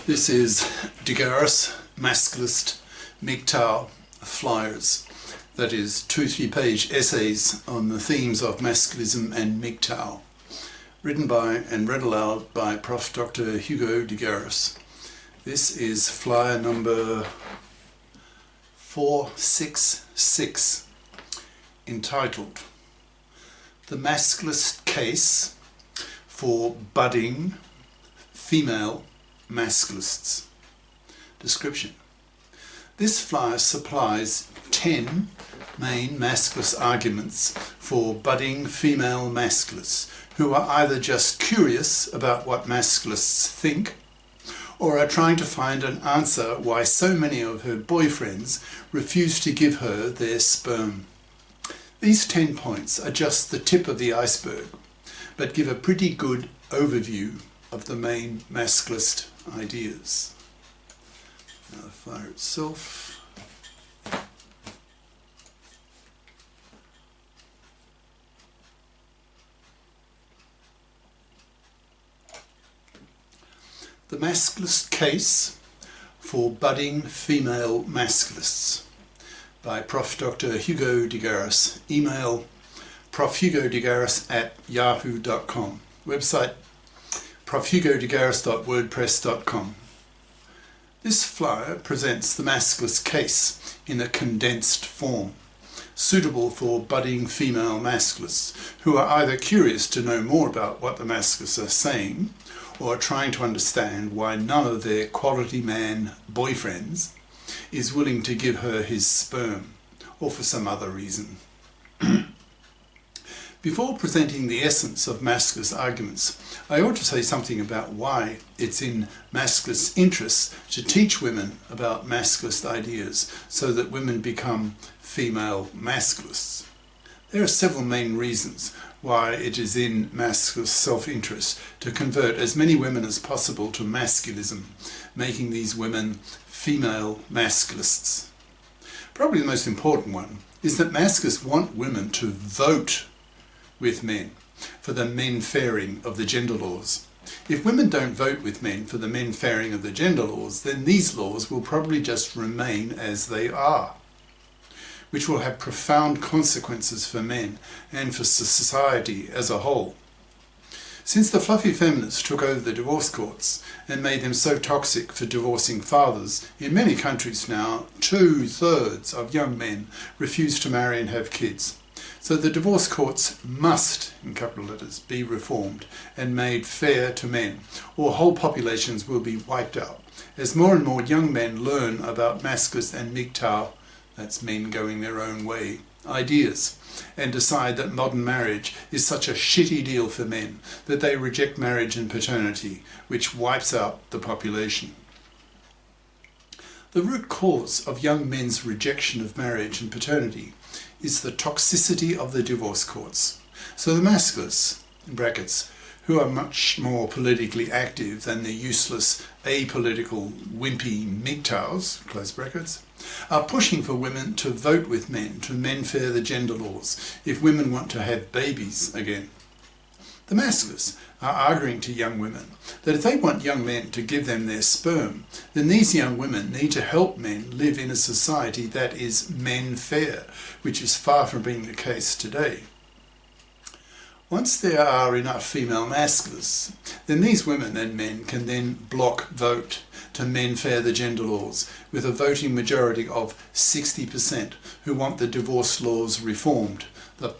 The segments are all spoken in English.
This is GARIS, Masculist, MGTOW flyers. That is 2-3 page essays on the themes of masculism and MGTOW, written by and read aloud by Prof. Dr. Hugo de Garis. This is flyer number 466, entitled The Masculist Case for Budding Female Masculists. Description. This flyer supplies 10 main masculist arguments for budding female masculists who are either just curious about what masculists think or are trying to find an answer why so many of her boyfriends refuse to give her their sperm. These 10 points are just the tip of the iceberg, but give a pretty good overview of the main masculist ideas. Now the flyer itself. The Masculist Case for Budding Female Masculists by Prof. Dr. Hugo de Garis. Email profhugodegaris@yahoo.com. Website profhugodegaris.wordpress.com. This flyer presents the masculist case in a condensed form, suitable for budding female masculists who are either curious to know more about what the masculists are saying or are trying to understand why none of their quality man boyfriends is willing to give her his sperm, or for some other reason. Before presenting the essence of masculist arguments, I ought to say something about why it's in masculist interests to teach women about masculist ideas so that women become female masculists. There are several main reasons why it is in masculist self-interest to convert as many women as possible to masculism, making these women female masculists. Probably the most important one is that masculists want women to vote with men for the men fairing of the gender laws. If women don't vote with men for the men fairing of the gender laws, then these laws will probably just remain as they are, which will have profound consequences for men and for society as a whole. Since the fluffy feminists took over the divorce courts and made them so toxic for divorcing fathers, in many countries now 2/3 of young men refuse to marry and have kids. So the divorce courts must, in capital letters, be reformed and made fair to men, or whole populations will be wiped out, as more and more young men learn about masculist and MGTOW, that's men going their own way, ideas, and decide that modern marriage is such a shitty deal for men that they reject marriage and paternity, which wipes out the population. The root cause of young men's rejection of marriage and paternity is the toxicity of the divorce courts. So the masculists, in brackets, who are much more politically active than the useless, apolitical, wimpy MGTOWs, close brackets, are pushing for women to vote with men to men fair the gender laws if women want to have babies again. The masculists are arguing to young women that if they want young men to give them their sperm, then these young women need to help men live in a society that is men fair, which is far from being the case today. Once there are enough female masculists, then these women and men can then block vote to men fair the gender laws with a voting majority of 60% who want the divorce laws reformed, the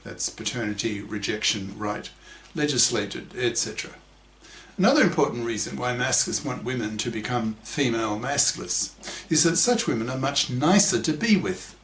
that's paternity rejection right, legislated, etc. Another important reason why masculists want women to become female masculists is that such women are much nicer to be with,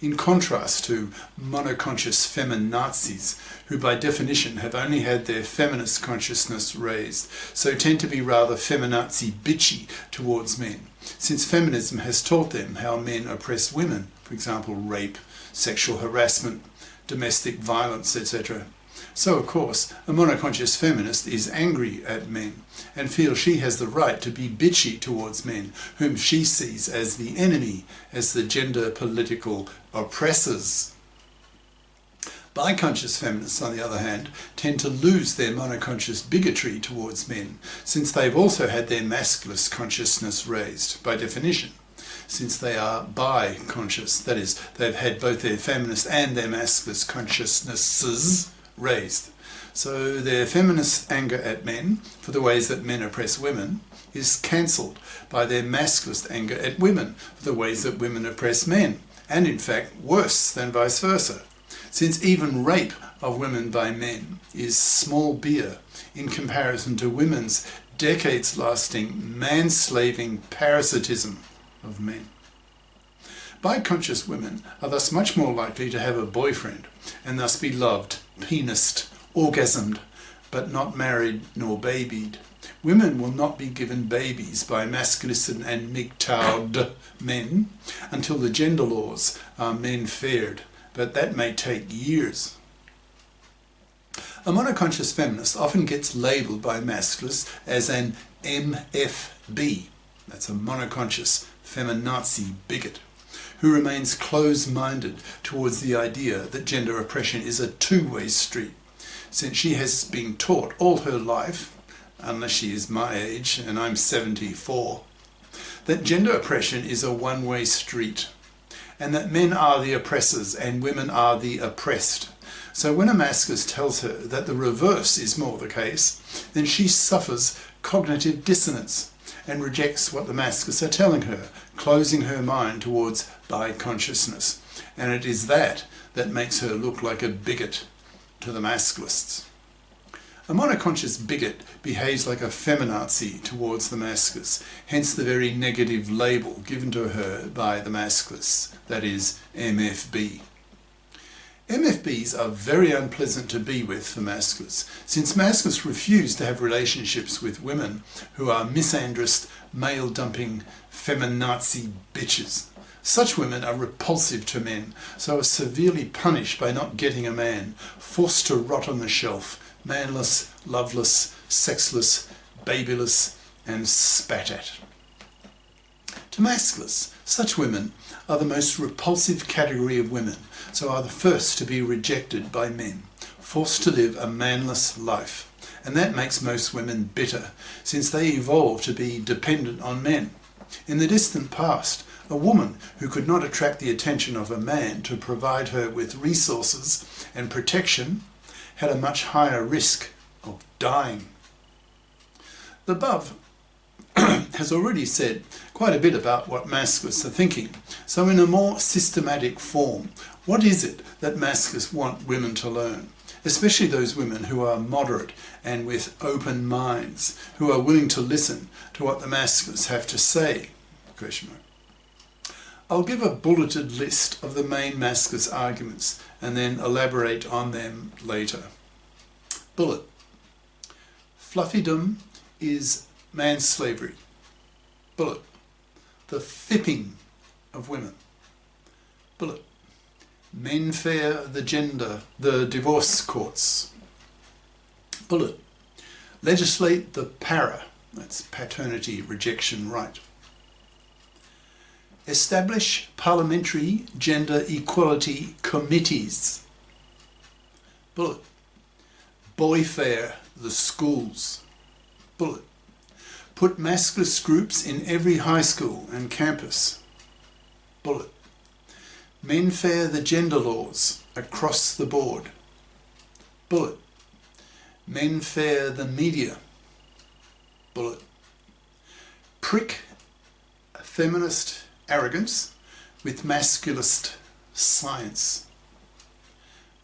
in contrast to monoconscious feminazis, who by definition have only had their feminist consciousness raised, so tend to be rather feminazi bitchy towards men, since feminism has taught them how men oppress women, for example rape, sexual harassment, domestic violence, etc. So of course, a monoconscious feminist is angry at men and feels she has the right to be bitchy towards men, whom she sees as the enemy, as the gender political oppressors. Bi-conscious feminists, on the other hand, tend to lose their monoconscious bigotry towards men, since they've also had their masculist consciousness raised, by definition. Since they are bi-conscious, that is, they've had both their feminist and their masculist consciousnesses raised. So their feminist anger at men for the ways that men oppress women is cancelled by their masculist anger at women for the ways that women oppress men, and in fact worse than vice versa, since even rape of women by men is small beer in comparison to women's decades-lasting manslaving parasitism of men. Bi-conscious women are thus much more likely to have a boyfriend and thus be loved, penised, orgasmed, but not married nor babied. Women will not be given babies by Masculist and MGTOW men until the gender laws are men-fared, but that may take years. A monoconscious feminist often gets labelled by Masculists as an MFB, that's a monoconscious feminazi bigot, who remains close-minded towards the idea that gender oppression is a two-way street, since she has been taught all her life, unless she is my age and I'm 74, that gender oppression is a one-way street, and that men are the oppressors and women are the oppressed. So when a masculist tells her that the reverse is more the case, then she suffers cognitive dissonance and rejects what the masculists are telling her, closing her mind towards bi-consciousness. And it is that makes her look like a bigot to the masculists. A monoconscious bigot behaves like a feminazi towards the masculists, hence the very negative label given to her by the masculists, that is, MFB. MFBs are very unpleasant to be with for masculists, since masculists refuse to have relationships with women who are misandrist, male-dumping, feminazi bitches. Such women are repulsive to men, so are severely punished by not getting a man, forced to rot on the shelf, manless, loveless, sexless, babyless, and spat at. To masculists, such women are the most repulsive category of women, so are the first to be rejected by men, forced to live a manless life. And that makes most women bitter, since they evolved to be dependent on men. In the distant past, a woman who could not attract the attention of a man to provide her with resources and protection had a much higher risk of dying. The above has already said quite a bit about what masculists are thinking. So in a more systematic form, what is it that masculists want women to learn? Especially those women who are moderate and with open minds, who are willing to listen to what the masculists have to say? I'll give a bulleted list of the main masculist arguments and then elaborate on them later. Bullet. Fluffydom is manslavery. Bullet. The fipping of women. Bullet. Men fear the divorce courts. Bullet. Legislate the para, that's paternity rejection right. Establish parliamentary gender equality committees. Bullet. Boyfare the schools. Bullet. Put masculist groups in every high school and campus. Bullet. Menfare the gender laws across the board. Bullet. Menfare the media. Bullet. Prick feminist arrogance with masculist science.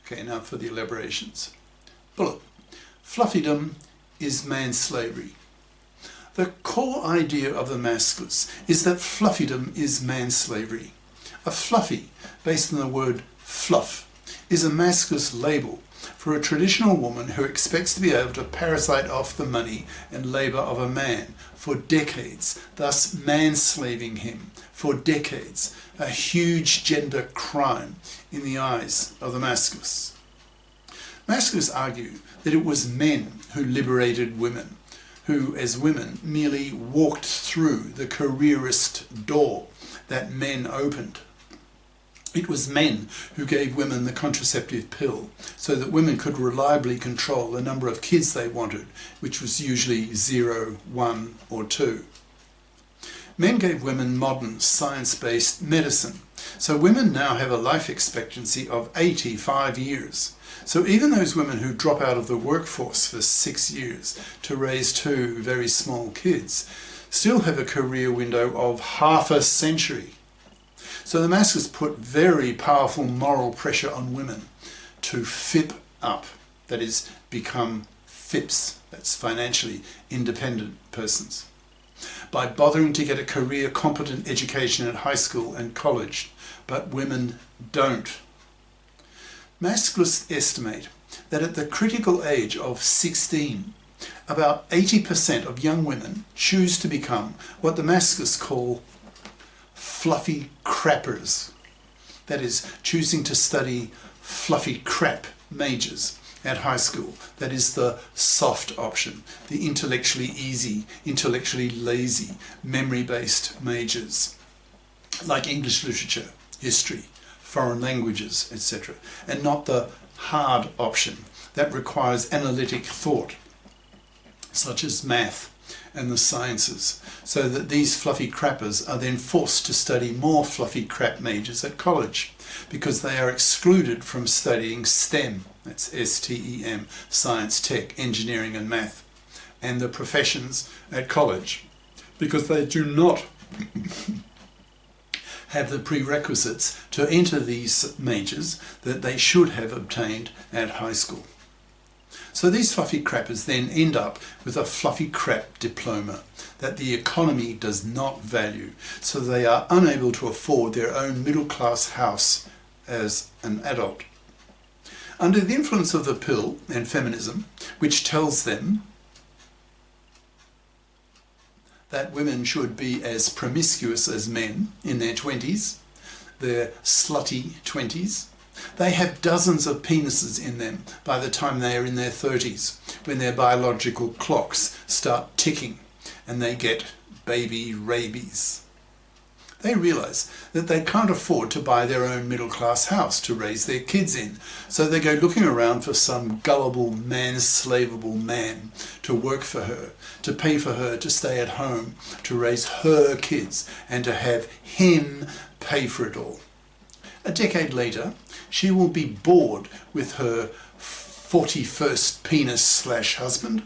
Okay, now for the elaborations. Bullet. Fluffydom is manslavery. The core idea of the masculists is that fluffydom is manslavery. A fluffy, based on the word fluff, is a masculist label for a traditional woman who expects to be able to parasite off the money and labour of a man for decades, thus manslaving him for decades, a huge gender crime in the eyes of the masculists. Masculists argue that it was men who liberated women, who, as women, merely walked through the careerist door that men opened. It was men who gave women the contraceptive pill so that women could reliably control the number of kids they wanted, which was usually 0, 1 or 2. Men gave women modern science-based medicine, so women now have a life expectancy of 85 years. So even those women who drop out of the workforce for 6 years to raise 2 very small kids still have a career window of half a century. So the Masculists put very powerful moral pressure on women to FIP up, that is, become FIPs, that's financially independent persons, by bothering to get a career competent education at high school and college, but women don't. Masculists estimate that at the critical age of 16, about 80% of young women choose to become what the Masculists call fluffy crappers, that is, choosing to study fluffy crap majors at high school. That is the soft option, the intellectually easy, intellectually lazy, memory-based majors, like English literature, history, foreign languages, etc., and not the hard option that requires analytic thought, such as math and the sciences, so that these fluffy crappers are then forced to study more fluffy crap majors at college because they are excluded from studying STEM, that's S-T-E-M, science, tech, engineering and math, and the professions at college because they do not have the prerequisites to enter these majors that they should have obtained at high school. So these fluffy crappers then end up with a fluffy crap diploma that the economy does not value, so they are unable to afford their own middle-class house as an adult. Under the influence of the pill and feminism, which tells them that women should be as promiscuous as men in their 20s, their slutty 20s, they have dozens of penises in them by the time they are in their 30s, when their biological clocks start ticking and they get baby rabies. They realise that they can't afford to buy their own middle-class house to raise their kids in, so they go looking around for some gullible, man-slavable man to work for her, to pay for her to stay at home, to raise her kids, and to have him pay for it all. A decade later, she will be bored with her 41st penis/husband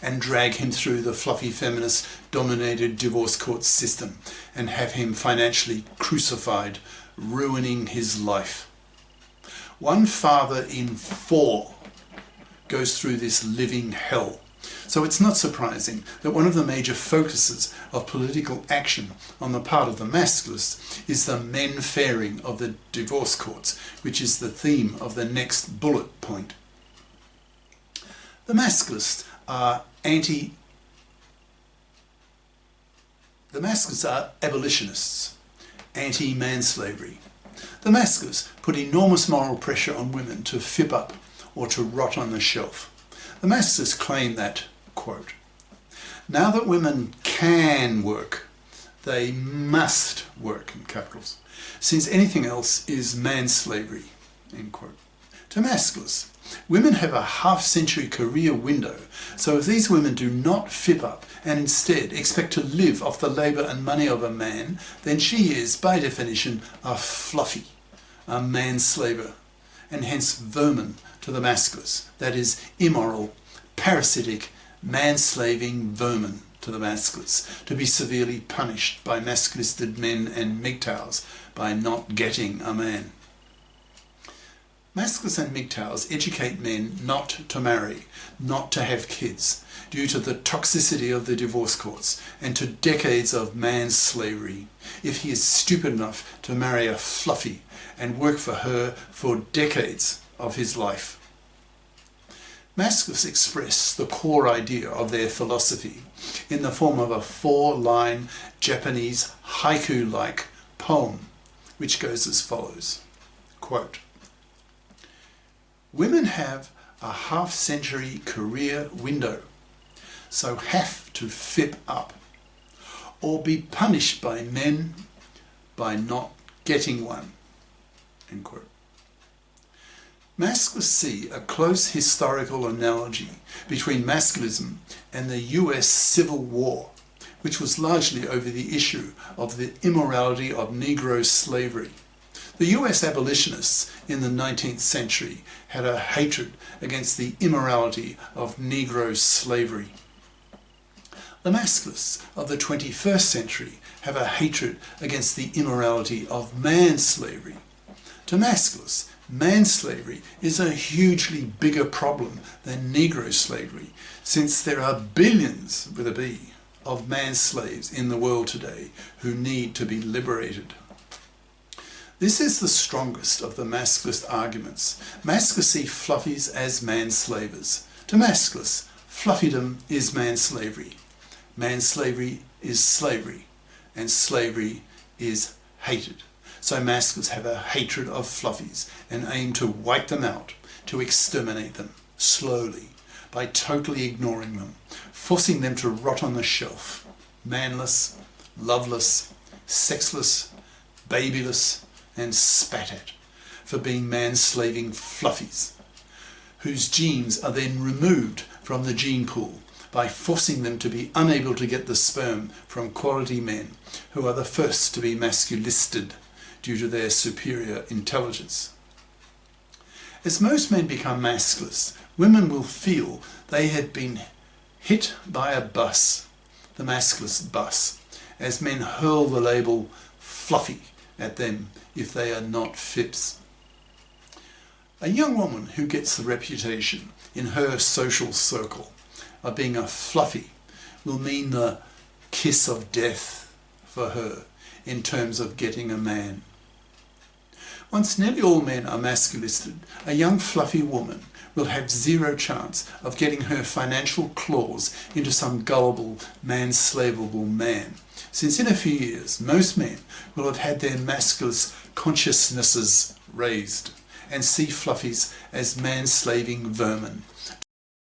and drag him through the fluffy feminist dominated divorce court system and have him financially crucified, ruining his life. One father in 4 goes through this living hell. So it's not surprising that one of the major focuses of political action on the part of the Masculists is the men fairing of the divorce courts, which is the theme of the next bullet point. The Masculists are abolitionists, anti-manslavery. The Masculists put enormous moral pressure on women to FIP up or to rot on the shelf. The Masculists claim that, quote, now that women can work, they must work, in capitals, since anything else is manslavery, end quote. To Masculists, women have a half-century career window, so if these women do not FIP up and instead expect to live off the labour and money of a man, then she is, by definition, a fluffy, a manslaver, and hence vermin to the Masculists, that is, immoral, parasitic, manslaving vermin to the Masculists, to be severely punished by Masculisted men and MGTOWs by not getting a man. Masculists and MGTOWs educate men not to marry, not to have kids, due to the toxicity of the divorce courts and to decades of manslavery, if he is stupid enough to marry a fluffy and work for her for decades of his life. Masculists express the core idea of their philosophy in the form of a 4-line Japanese haiku-like poem, which goes as follows, quote, women have a half-century career window, so have to FIP up, or be punished by men by not getting one. End quote. Masculists see a close historical analogy between masculism and the US Civil War, which was largely over the issue of the immorality of Negro slavery. The US abolitionists in the 19th century had a hatred against the immorality of Negro slavery. The Masculists of the 21st century have a hatred against the immorality of manslavery. To Masculists, manslavery is a hugely bigger problem than Negro slavery, since there are billions, with a B, of man-slaves in the world today who need to be liberated. This is the strongest of the Masculist arguments. Masculists see fluffies as manslavers. To Masculists, fluffydom is manslavery. Manslavery is slavery, and slavery is hated. So Masculists have a hatred of fluffies and aim to wipe them out, to exterminate them, slowly, by totally ignoring them, forcing them to rot on the shelf, manless, loveless, sexless, babyless, and spat at, for being man-slaving fluffies, whose genes are then removed from the gene pool by forcing them to be unable to get the sperm from quality men who are the first to be masculisted due to their superior intelligence. As most men become masculists, women will feel they had been hit by a bus, the masculist bus, as men hurl the label fluffy at them if they are not fips. A young woman who gets the reputation in her social circle of being a fluffy will mean the kiss of death for her in terms of getting a man. Once nearly all men are masculisted, a young fluffy woman will have zero chance of getting her financial claws into some gullible, manslavable man, since in a few years most men will have had their masculist consciousnesses raised and see fluffies as manslaving vermin